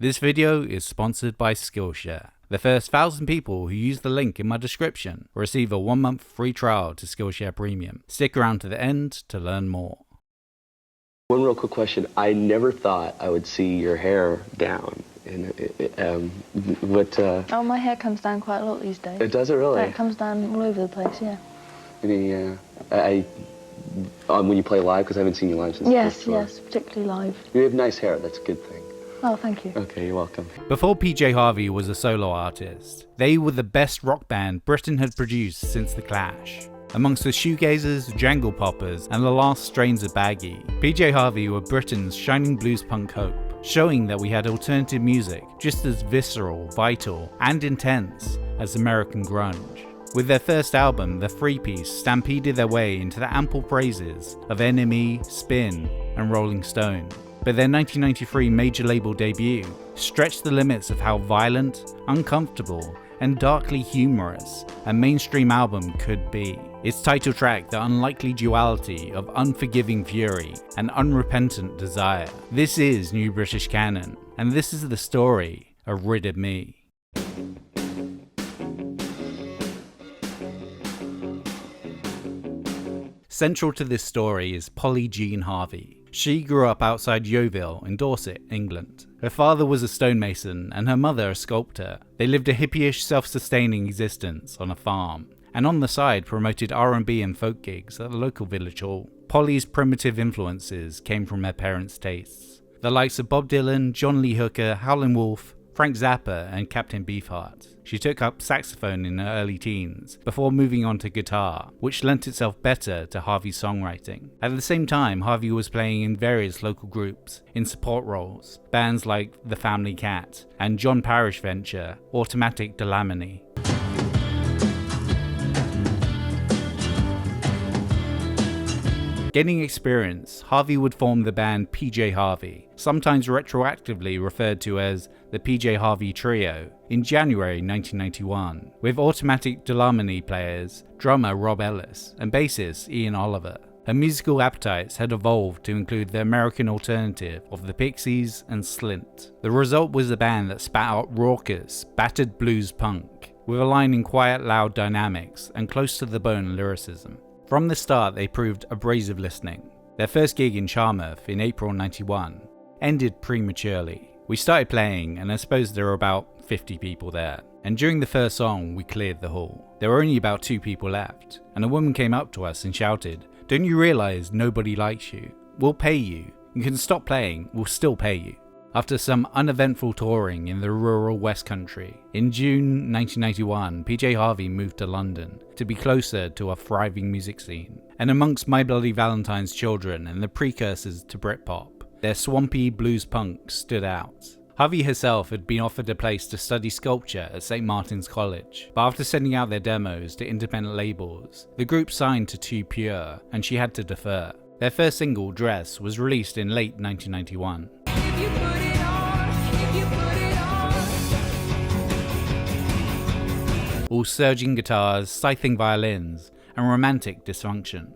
This video is sponsored by Skillshare. The first 1,000 people who use the link in my description will receive a 1-month free trial to Skillshare Premium. Stick around to the end to learn more. One real quick question. I never thought I would see your hair down. Oh, my hair comes down quite a lot these days. It does, it really? It comes down all over the place, yeah. When you play live, because I haven't seen you live since Yes, particularly live. You have nice hair, that's a good thing. Oh, thank you. Okay, you're welcome. Before PJ Harvey was a solo artist, they were the best rock band Britain had produced since The Clash. Amongst the shoegazers, jangle poppers, and the last strains of baggy, PJ Harvey were Britain's shining blues punk hope, showing that we had alternative music just as visceral, vital, and intense as American grunge. With their first album, the three-piece stampeded their way into the ample praises of NME, Spin, and Rolling Stone. But their 1993 major label debut stretched the limits of how violent, uncomfortable, and darkly humorous a mainstream album could be. Its title track, the unlikely duality of unforgiving fury and unrepentant desire. This is New British Canon, and this is the story of Rid of Me. Central to this story is Polly Jean Harvey. She grew up outside Yeovil in Dorset, England. Her father was a stonemason and her mother a sculptor. They lived a hippie-ish, self-sustaining existence on a farm, and on the side promoted R&B and folk gigs at the local village hall. Polly's primitive influences came from her parents' tastes. The likes of Bob Dylan, John Lee Hooker, Howlin' Wolf, Frank Zappa, and Captain Beefheart. She took up saxophone in her early teens, before moving on to guitar, which lent itself better to Harvey's songwriting. At the same time, Harvey was playing in various local groups, in support roles, bands like The Family Cat, and John Parrish venture, Automatic Dlamini. Gaining experience, Harvey would form the band PJ Harvey, sometimes retroactively referred to as the PJ Harvey Trio, in January 1991, with Automatic Dlamini players, drummer Rob Ellis, and bassist Ian Oliver. Her musical appetites had evolved to include the American alternative of the Pixies and Slint. The result was a band that spat out raucous, battered blues punk, with a line in quiet, loud dynamics and close-to-the-bone lyricism. From the start, they proved abrasive listening. Their first gig in Charmouth in April 91 ended prematurely. We started playing, and I suppose there were about 50 people there. And during the first song, we cleared the hall. There were only about 2 people left, and a woman came up to us and shouted, "Don't you realise nobody likes you? We'll pay you. You can stop playing, we'll still pay you." After some uneventful touring in the rural West Country, in June 1991, PJ Harvey moved to London to be closer to a thriving music scene. And amongst My Bloody Valentine's children and the precursors to Britpop, their swampy blues punk stood out. Harvey herself had been offered a place to study sculpture at St. Martin's College, but after sending out their demos to independent labels, the group signed to Too Pure, and she had to defer. Their first single, Dress, was released in late 1991. All surging guitars, scything violins, and romantic dysfunction.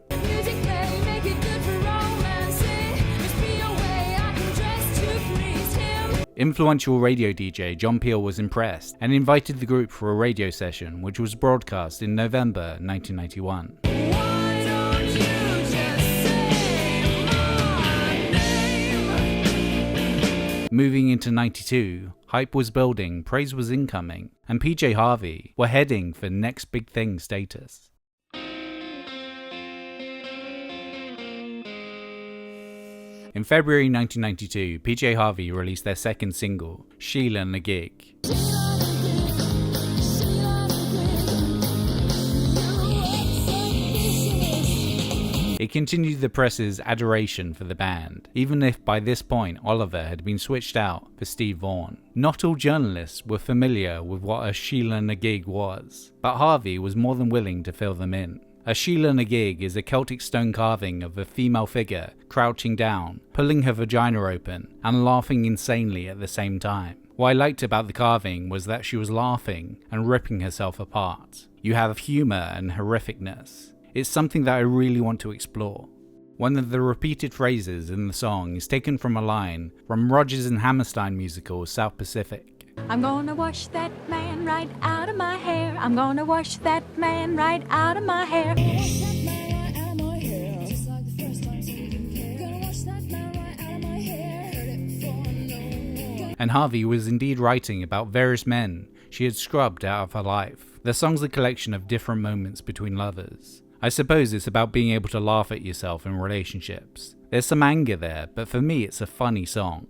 Influential radio DJ John Peel was impressed and invited the group for a radio session, which was broadcast in November 1991. Moving into 92, hype was building, praise was incoming, and PJ Harvey were heading for next big thing status. In February 1992, PJ Harvey released their second single, Sheila and the Gig. It continued the press's adoration for the band, even if by this point Oliver had been switched out for Steve Vaughan. Not all journalists were familiar with what a Sheila and a Gig was, but Harvey was more than willing to fill them in. A Sheila and a Gig is a Celtic stone carving of a female figure crouching down, pulling her vagina open, and laughing insanely at the same time. What I liked about the carving was that she was laughing and ripping herself apart. You have humour and horrificness. It's something that I really want to explore. One of the repeated phrases in the song is taken from a line from Rodgers and Hammerstein musical South Pacific. I'm gonna wash that man right out of my hair. I'm gonna wash that man right out of my hair. And Harvey was indeed writing about various men she had scrubbed out of her life. The song's a collection of different moments between lovers. I suppose it's about being able to laugh at yourself in relationships. There's some anger there, but for me it's a funny song.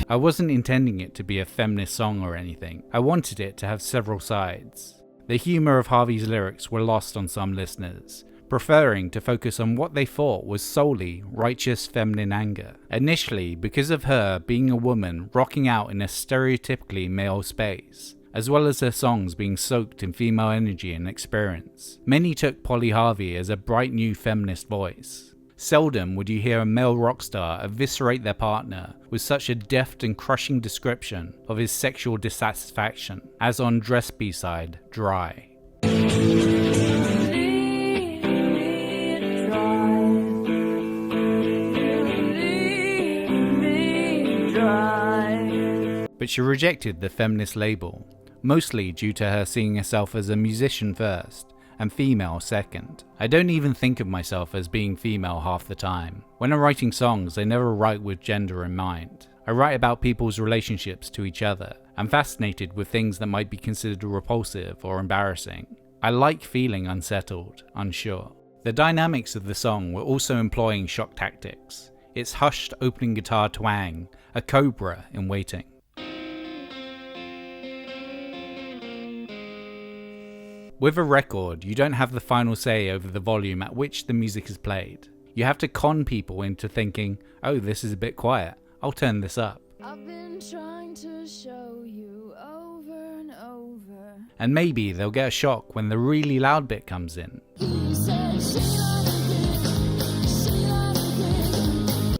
I wasn't intending it to be a feminist song or anything. I wanted it to have several sides. The humour of Harvey's lyrics were lost on some listeners, preferring to focus on what they thought was solely righteous feminine anger. Initially, because of her being a woman rocking out in a stereotypically male space, as well as her songs being soaked in female energy and experience. Many took Polly Harvey as a bright new feminist voice. Seldom would you hear a male rock star eviscerate their partner with such a deft and crushing description of his sexual dissatisfaction, as on Dress B-side, Dry. But she rejected the feminist label, mostly due to her seeing herself as a musician first and female second. I don't even think of myself as being female half the time. When I'm writing songs, I never write with gender in mind. I write about people's relationships to each other. I'm fascinated with things that might be considered repulsive or embarrassing. I like feeling unsettled, unsure. The dynamics of the song were also employing shock tactics. Its hushed opening guitar twang, a cobra in waiting. With a record, you don't have the final say over the volume at which the music is played. You have to con people into thinking, oh, this is a bit quiet, I'll turn this up. I've been trying to show you over and over. And maybe they'll get a shock when the really loud bit comes in.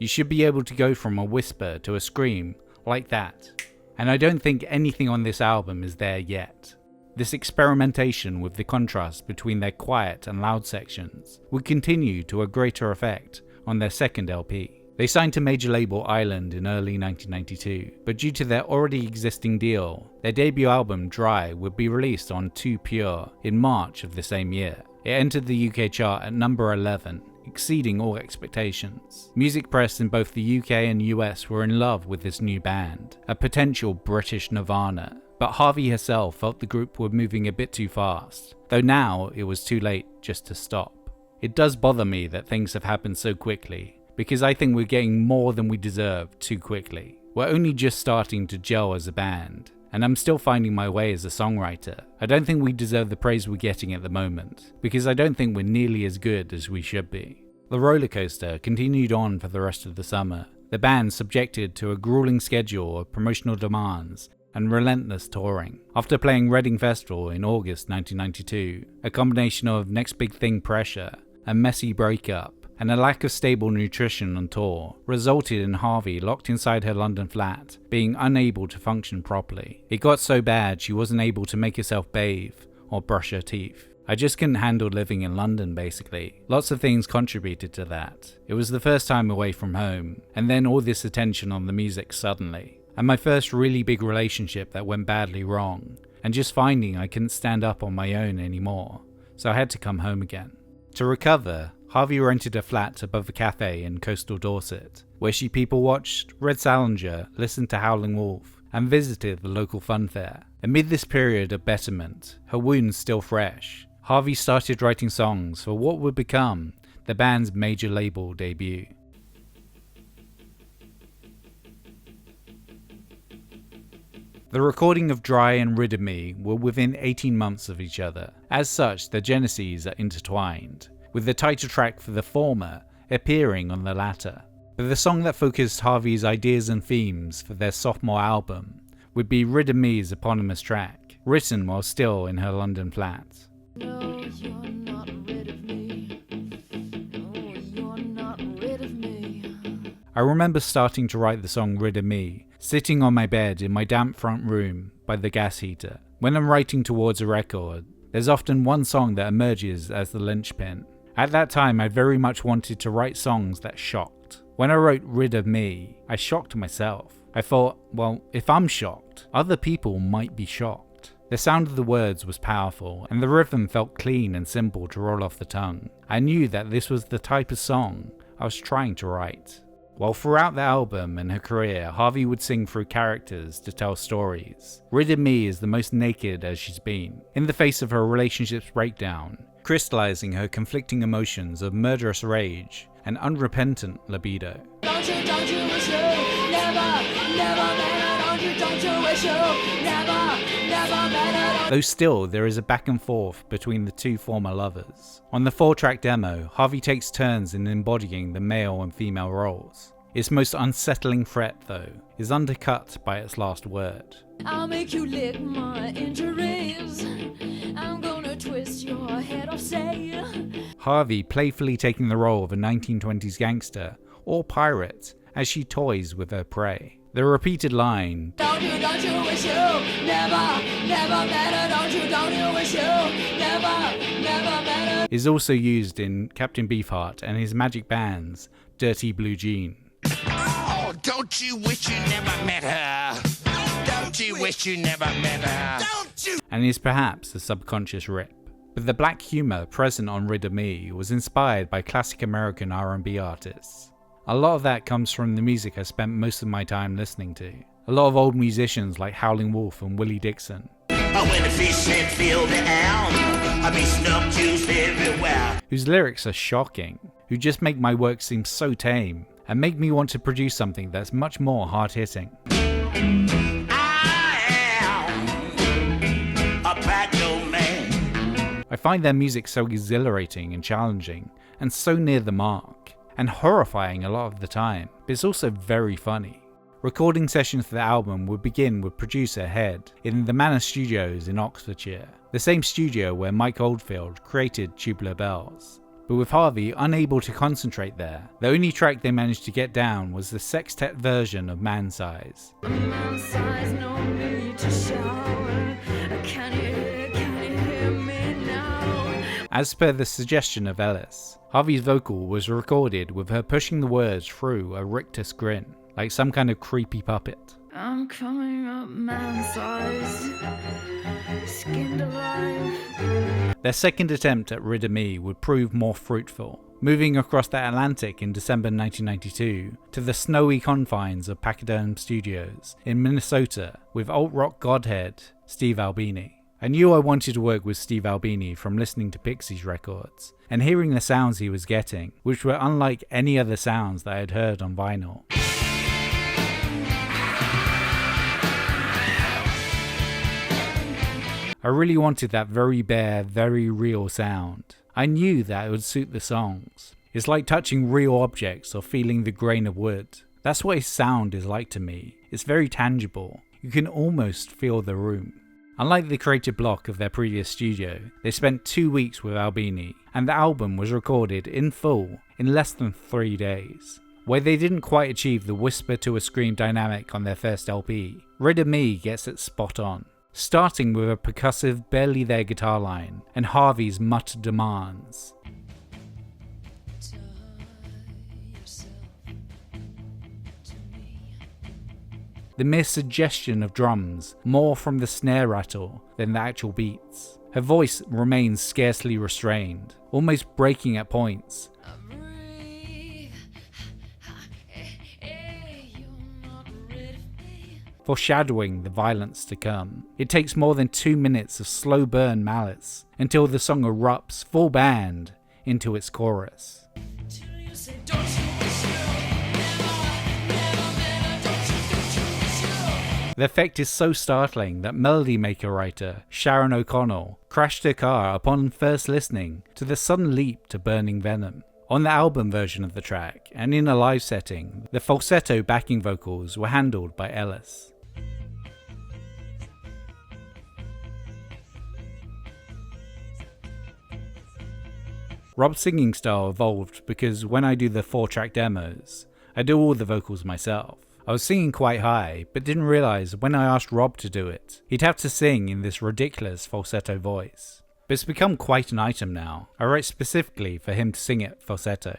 You should be able to go from a whisper to a scream, like that. And I don't think anything on this album is there yet. This experimentation with the contrast between their quiet and loud sections would continue to a greater effect on their second LP. They signed to major label Island in early 1992, but due to their already existing deal, their debut album Dry would be released on 2 Pure in March of the same year. It entered the UK chart at number 11, exceeding all expectations. Music press in both the UK and US were in love with this new band, a potential British Nirvana. But Harvey herself felt the group were moving a bit too fast, though now it was too late just to stop. It does bother me that things have happened so quickly, because I think we're getting more than we deserve too quickly. We're only just starting to gel as a band, and I'm still finding my way as a songwriter. I don't think we deserve the praise we're getting at the moment, because I don't think we're nearly as good as we should be. The roller coaster continued on for the rest of the summer, the band subjected to a grueling schedule of promotional demands and relentless touring. After playing Reading Festival in August 1992, a combination of next big thing pressure, a messy breakup, and a lack of stable nutrition on tour resulted in Harvey locked inside her London flat, being unable to function properly. It got so bad she wasn't able to make herself bathe or brush her teeth. I just couldn't handle living in London basically. Lots of things contributed to that. It was the first time away from home, and then all this attention on the music suddenly. And my first really big relationship that went badly wrong, and just finding I couldn't stand up on my own anymore, so I had to come home again. To recover, Harvey rented a flat above a cafe in coastal Dorset, where she people watched, read Salinger, listened to Howling Wolf, and visited the local fun fair. Amid this period of betterment, her wounds still fresh, Harvey started writing songs for what would become the band's major label debut. The recording of Dry and Rid of Me were within 18 months of each other. As such, their geneses are intertwined, with the title track for the former appearing on the latter. But the song that focused Harvey's ideas and themes for their sophomore album would be Rid of Me's eponymous track, written while still in her London flat. No, you're not rid of me. No, you're not rid of me. I remember starting to write the song Rid of Me, sitting on my bed in my damp front room by the gas heater. When I'm writing towards a record, there's often one song that emerges as the linchpin. At that time, I very much wanted to write songs that shocked. When I wrote Rid of Me, I shocked myself. I thought, well, if I'm shocked, other people might be shocked. The sound of the words was powerful, and the rhythm felt clean and simple to roll off the tongue. I knew that this was the type of song I was trying to write. While throughout the album and her career, Harvey would sing through characters to tell stories. Rid of Me is the most naked as she's been, in the face of her relationship's breakdown, crystallizing her conflicting emotions of murderous rage and unrepentant libido. Don't you wish you never met her? Don't you wish you never met her? Though still, there is a back and forth between the two former lovers. On the 4-track demo, Harvey takes turns in embodying the male and female roles. Its most unsettling threat, though, is undercut by its last word. I'll make you lick my injuries. I'm gonna twist your head off, say. Harvey playfully taking the role of a 1920s gangster or pirate as she toys with her prey. The repeated line, Don't you wish you never met her? Don't you wish you never met her? is also used in Captain Beefheart and his magic band's Dirty Blue Jean. Oh, don't you wish you never met her? Don't you wish you never met her? Don't you? And is perhaps a subconscious rip. But the black humor present on Rid of Me was inspired by classic American R&B artists. A lot of that comes from the music I spent most of my time listening to. A lot of old musicians like Howlin' Wolf and Willie Dixon, When the fish head fill the hound, I be snuck juice everywhere. whose lyrics are shocking, who just make my work seem so tame, and make me want to produce something that's much more hard-hitting. I am a bad old man. I find their music so exhilarating and challenging, and so near the mark, and horrifying a lot of the time, but it's also very funny. Recording sessions for the album would begin with producer Head in the Manor Studios in Oxfordshire, the same studio where Mike Oldfield created Tubular Bells. But with Harvey unable to concentrate there, the only track they managed to get down was the sextet version of Man Size. Man size, no need to shower. Can you hear me now? As per the suggestion of Ellis, Harvey's vocal was recorded with her pushing the words through a rictus grin, like some kind of creepy puppet. I'm coming up man-sized, skinned alive. Their second attempt at Rid of Me would prove more fruitful, moving across the Atlantic in December 1992 to the snowy confines of Pachyderm Studios in Minnesota with alt-rock godhead Steve Albini. I knew I wanted to work with Steve Albini from listening to Pixies records and hearing the sounds he was getting, which were unlike any other sounds that I had heard on vinyl. I really wanted that very bare, very real sound. I knew that it would suit the songs. It's like touching real objects or feeling the grain of wood. That's what his sound is like to me. It's very tangible. You can almost feel the room. Unlike the creative block of their previous studio, they spent 2 weeks with Albini, and the album was recorded in full in less than 3 days. Where they didn't quite achieve the whisper to a scream dynamic on their first LP, Rid of Me gets it spot on. Starting with a percussive, barely there guitar line and Harvey's muttered demands. The mere suggestion of drums, more from the snare rattle than the actual beats. Her voice remains scarcely restrained, almost breaking at points. Foreshadowing the violence to come. It takes more than 2 minutes of slow burn mallets until the song erupts full band into its chorus. The effect is so startling that Melody Maker writer Sharon O'Connell crashed her car upon first listening to the sudden leap to Burning Venom. On the album version of the track, and in a live setting, the falsetto backing vocals were handled by Ellis. Rob's singing style evolved because when I do the 4-track demos, I do all the vocals myself. I was singing quite high, but didn't realise when I asked Rob to do it, he'd have to sing in this ridiculous falsetto voice. But it's become quite an item now. I write specifically for him to sing it falsetto.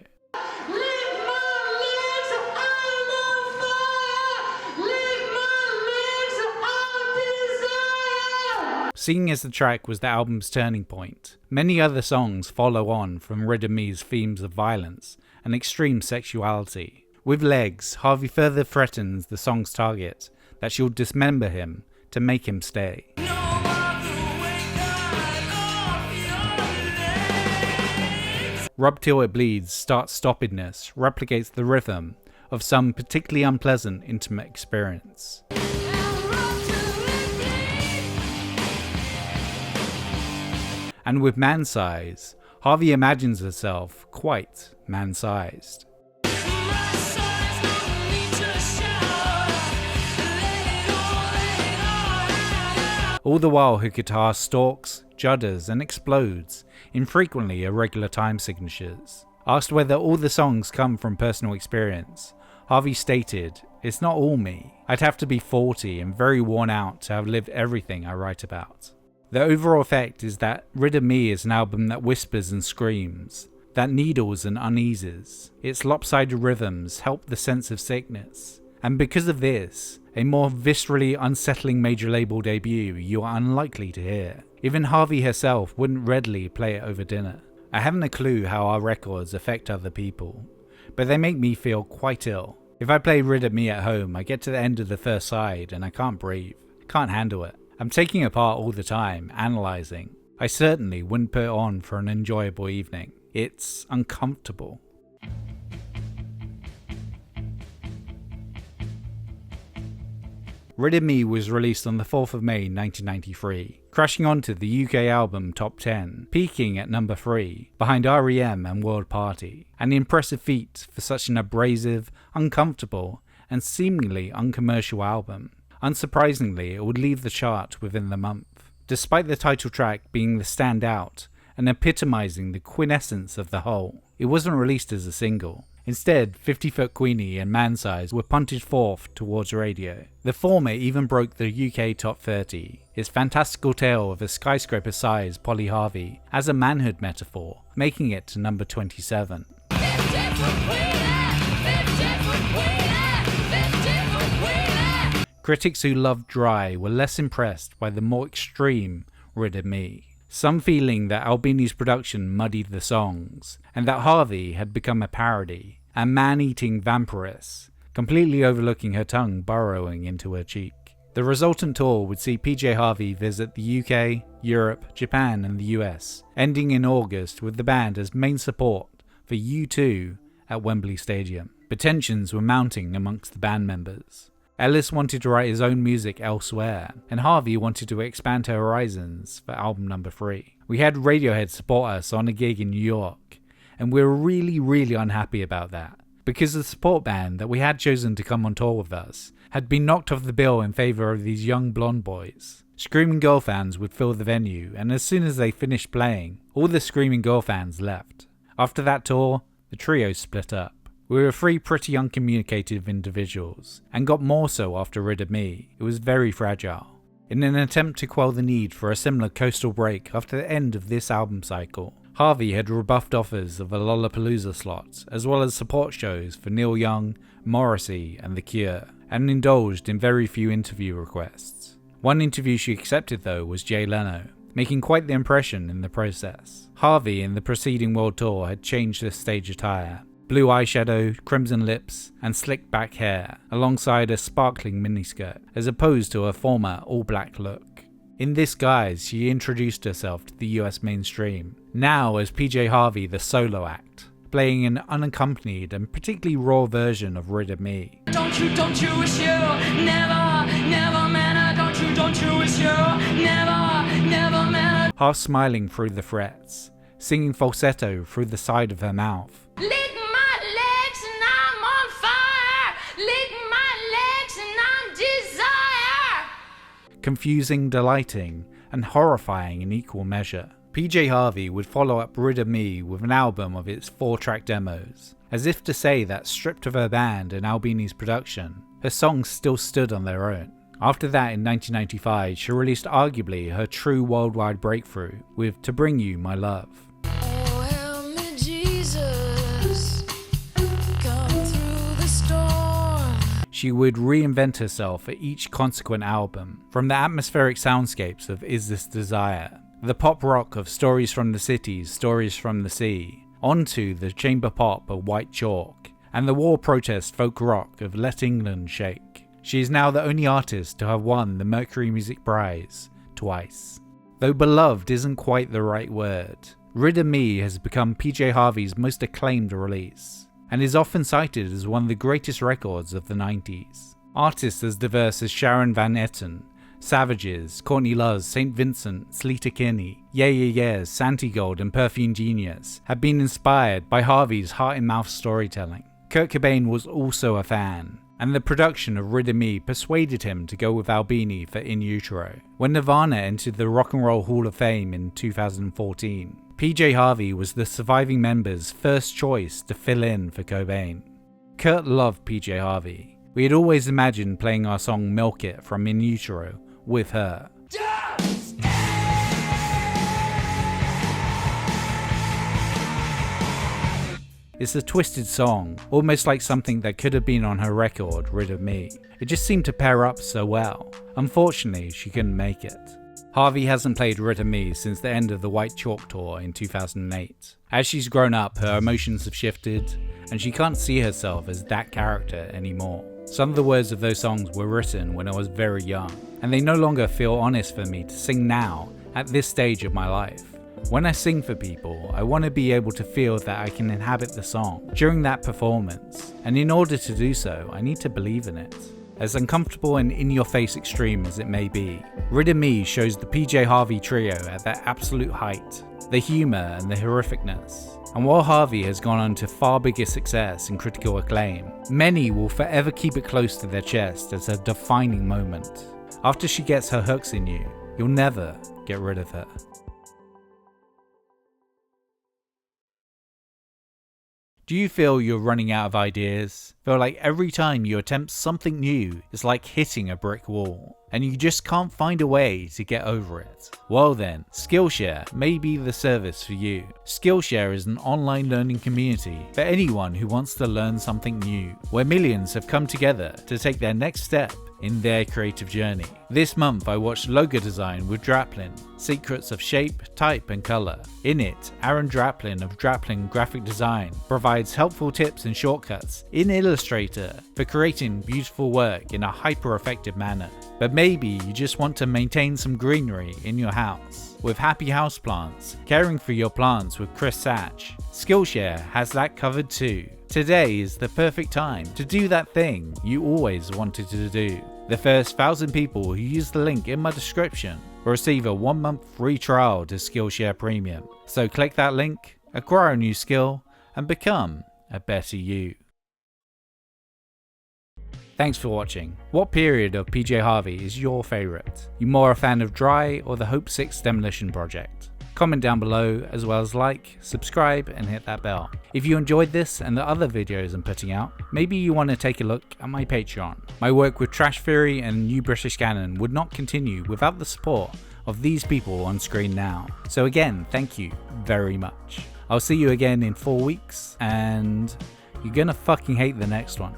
Singing as the track was the album's turning point. Many other songs follow on from Rid of Me's themes of violence and extreme sexuality. With Legs, Harvey further threatens the song's target that she'll dismember him to make him stay. Rub Till It Bleeds start-stoppedness replicates the rhythm of some particularly unpleasant intimate experience. And with Man-Size, Harvey imagines herself quite man-sized. All the while her guitar stalks, judders and explodes in frequently irregular time signatures. Asked whether all the songs come from personal experience, Harvey stated, "It's not all me. I'd have to be 40 and very worn out to have lived everything I write about." The overall effect is that Rid of Me is an album that whispers and screams, that needles and uneases. Its lopsided rhythms help the sense of sickness. And because of this, a more viscerally unsettling major label debut you are unlikely to hear. Even Harvey herself wouldn't readily play it over dinner. I haven't a clue how our records affect other people, but they make me feel quite ill. If I play Rid of Me at home, I get to the end of the first side and I can't breathe, can't handle it. I'm taking it apart all the time, analysing. I certainly wouldn't put it on for an enjoyable evening. It's uncomfortable. Rid of Me was released on the 4th of May 1993, crashing onto the UK album Top 10, peaking at number 3, behind R.E.M. and World Party, an impressive feat for such an abrasive, uncomfortable, and seemingly uncommercial album. Unsurprisingly, it would leave the chart within the month, despite the title track being the standout and epitomising the quintessence of the whole. It wasn't released as a single. Instead, 50 Foot Queenie and Man-Size were punted forth towards radio. The former even broke the UK top 30, its fantastical tale of a skyscraper-sized Polly Harvey as a manhood metaphor, making it to number 27. Critics who loved Dry were less impressed by the more extreme Rid of Me. Some feeling that Albini's production muddied the songs, and that Harvey had become a parody, a man-eating vampiress, completely overlooking her tongue burrowing into her cheek. The resultant tour would see PJ Harvey visit the UK, Europe, Japan and the US, ending in August with the band as main support for U2 at Wembley Stadium. But tensions were mounting amongst the band members. Ellis wanted to write his own music elsewhere, and Harvey wanted to expand her horizons for album number 3. We had Radiohead support us on a gig in New York, and we were really unhappy about that, because the support band that we had chosen to come on tour with us had been knocked off the bill in favour of these young blonde boys. Screaming Girl fans would fill the venue, and as soon as they finished playing, all the Screaming Girl fans left. After that tour, the trio split up. We were 3 pretty uncommunicative individuals, and got more so after Rid of Me. It was very fragile. In an attempt to quell the need for a similar coastal break after the end of this album cycle, Harvey had rebuffed offers of a Lollapalooza slot, as well as support shows for Neil Young, Morrissey and The Cure, and indulged in very few interview requests. One interview she accepted though was Jay Leno, making quite the impression in the process. Harvey in the preceding world tour had changed her stage attire. Blue eyeshadow, crimson lips, and slick back hair, alongside a sparkling miniskirt, as opposed to her former all-black look. In this guise, she introduced herself to the US mainstream, now as PJ Harvey the solo act, playing an unaccompanied and particularly raw version of Rid of Me. Don't you wish you never met her? Don't you wish you never met her? Half smiling through the frets, singing falsetto through the side of her mouth. Confusing, delighting, and horrifying in equal measure. PJ Harvey would follow up Rid of Me with an album of its 4-track demos, as if to say that stripped of her band and Albini's production, her songs still stood on their own. After that, in 1995, she released arguably her true worldwide breakthrough with To Bring You My Love. Oh, help me, Jesus, come through the storm. She would reinvent herself for each consequent album, from the atmospheric soundscapes of Is This Desire, the pop rock of Stories from the Cities, Stories from the Sea, onto the chamber pop of White Chalk, and the war protest folk rock of Let England Shake. She is now the only artist to have won the Mercury Music Prize twice. Though beloved isn't quite the right word, Rid of Me has become PJ Harvey's most acclaimed release, and is often cited as one of the greatest records of the 90s. Artists as diverse as Sharon Van Etten, Savages, Courtney Love, St. Vincent, Sleater Kinney, Yeah Yeah Yeahs, Santigold and Perfume Genius have been inspired by Harvey's heart-in-mouth storytelling. Kurt Cobain was also a fan, and the production of Rid of Me persuaded him to go with Albini for In Utero. When Nirvana entered the Rock and Roll Hall of Fame in 2014, PJ Harvey was the surviving member's first choice to fill in for Cobain. Kurt loved PJ Harvey. We had always imagined playing our song Milk It from In Utero with her. It's a twisted song, almost like something that could have been on her record, Rid of Me. It just seemed to pair up so well. Unfortunately, she couldn't make it. Harvey hasn't played Rid of Me since the end of the White Chalk tour in 2008. As she's grown up, her emotions have shifted, and she can't see herself as that character anymore. Some of the words of those songs were written when I was very young, and they no longer feel honest for me to sing now, at this stage of my life. When I sing for people, I want to be able to feel that I can inhabit the song during that performance, and in order to do so, I need to believe in it. As uncomfortable and in-your-face extreme as it may be, Rid of Me shows the PJ Harvey trio at their absolute height, the humour and the horrificness. And while Harvey has gone on to far bigger success and critical acclaim, many will forever keep it close to their chest as a defining moment. After she gets her hooks in you, you'll never get rid of her. Do you feel you're running out of ideas? Feel like every time you attempt something new, it's like hitting a brick wall, and you just can't find a way to get over it? Well then, Skillshare may be the service for you. Skillshare is an online learning community for anyone who wants to learn something new, where millions have come together to take their next step in their creative journey. This month I watched Logo Design with Draplin, Secrets of Shape, Type and Color. In it, Aaron Draplin of Draplin Graphic Design provides helpful tips and shortcuts in Illustrator for creating beautiful work in a hyper-effective manner. But maybe you just want to maintain some greenery in your house. With Happy Houseplants, caring for your plants with Chris Satch, Skillshare has that covered too. Today is the perfect time to do that thing you always wanted to do. The first 1,000 people who use the link in my description will receive a 1-month free trial to Skillshare Premium. So click that link, acquire a new skill, and become a better you. Thanks for watching. What period of PJ Harvey is your favourite? You more a fan of Dry or the Hope 6 Demolition Project? Comment down below, as well as like, subscribe and hit that bell. If you enjoyed this and the other videos I'm putting out, maybe you want to take a look at my Patreon. My work with Trash Fury and New British Canon would not continue without the support of these people on screen now. So again, thank you very much. I'll see you again in 4 weeks, and you're gonna fucking hate the next one.